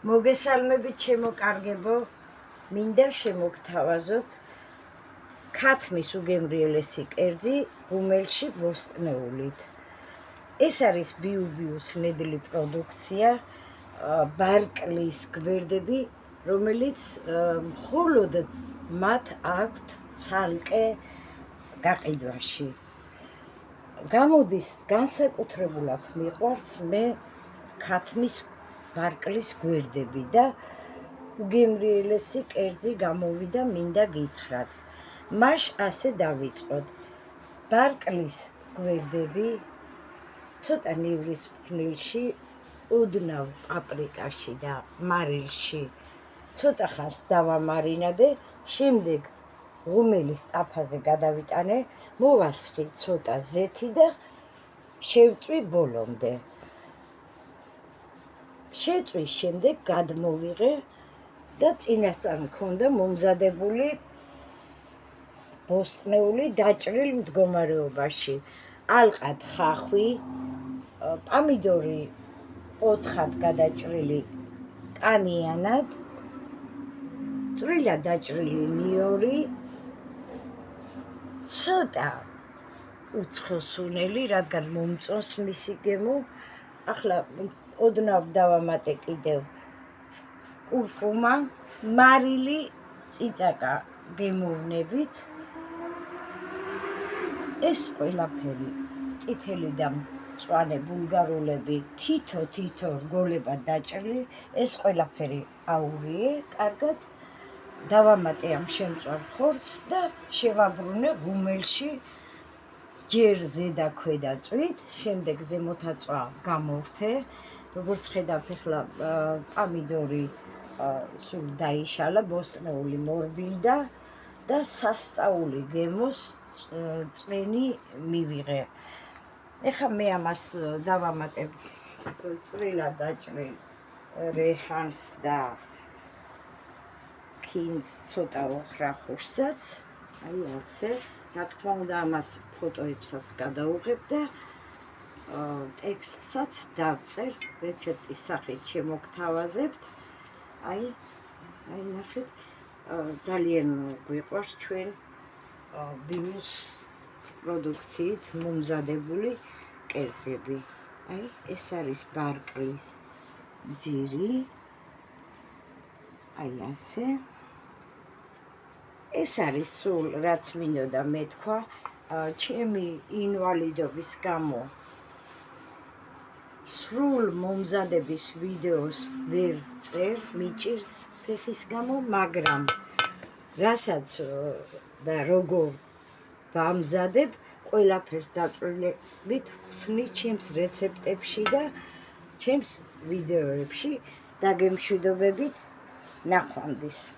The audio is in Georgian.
მოგესალმებით ჩემო კარგებო, მინდა შემოგთავაზოთ ქათმის უგემრიელესი კერძი ღუმელში ბოსტნეულით. ეს არის ბიუბიუს ნედლი პროდუქცია, ბარკლის გვერდები, რომელიც მხოლოდ მათ აქვთ ცალკე გაყიდვაში. გამოდის განსაკუთრებულად მიყვარს მე ქათმის ბარკლის გვერდები და უგემრიელესი კერძი გამოვიდა, მინდა გითხრათ. მაშ ასე დავიწყოთ. ბარკლის გვერდები ცოტა ნივრის ფხვნილში, უდნავ პაპრიკაში და მარილში ცოტა ხანს დავამარინადე, შემდეგ ღუმელის ტაფაზე გადავიტანე, მოვასხი ცოტა ზეთი და შევწვი ბოლომდე. შეწვის შემდეგ გადმოვიღე და წინასწარ მქონდა მომზადებული ბოსტნეული დაჭრილ მდგომარეობაში. ალყად ხახვი, პამიდორი 4-ად გადაჭრილი კანიანად, წვრილად დაჭრილი ნიორი, ცოტა უცხოსუნელი, რადგან მომწონს მისი გემო. ახლა ოდნავ დავამატე კიდევ კურკუმა, მარილი, წიწაკა გემოვნებით. ეს ყველაფერი წითელი და მწვანე ბულგარულები თითო რგოლებად დაჭრილი, ეს ყველაფერი აურიე კარგად, დავამატე ამ შემწვარ ხორცს და შევაბრუნე ღუმელში ჯერ ზედა ქვედა წვით, შემდეგ ზემოთაწვა გამოვრთე. როგორც ხედავთ, ახლა პამიდორი სულ დაიშალა, ბოსტნეული მორბილდა და სასწაული გემოს წვენი მივიღე. ეხლა მე ამას დავამატებ წვრილად დაჭრილ რეჰანს და ქინძ ცოტა ოხრახუშსაც, აი ასე. რა თქმა უნდა, ამას ფოტოებსაც გადავუღებ და ტექსტსაც დავწერ, რეცეპტის სახით შემოგთავაზებთ. აი ნახეთ, ძალიან გვიყვარს ჩვენ ბიუს პროდუქციით მომზადებული კერძები. აი, ეს არის ბარკლის ძირი, აი ასე. ეს არის სულ რაც მინდოდა მეთქვა, ჩემი ინვალიდობის გამო სრულ მომზადების ვიდეოს ვერ წერ, მიჭირს ფეხის გამო, მაგრამ რასაც და როგორ ვამზადებ, ყველაფერს დაწვრილებით ვხსნი ჩემს რეცეპტებში და ჩემს ვიდეოებში. დაგემშვიდობებით, ნახვამდის.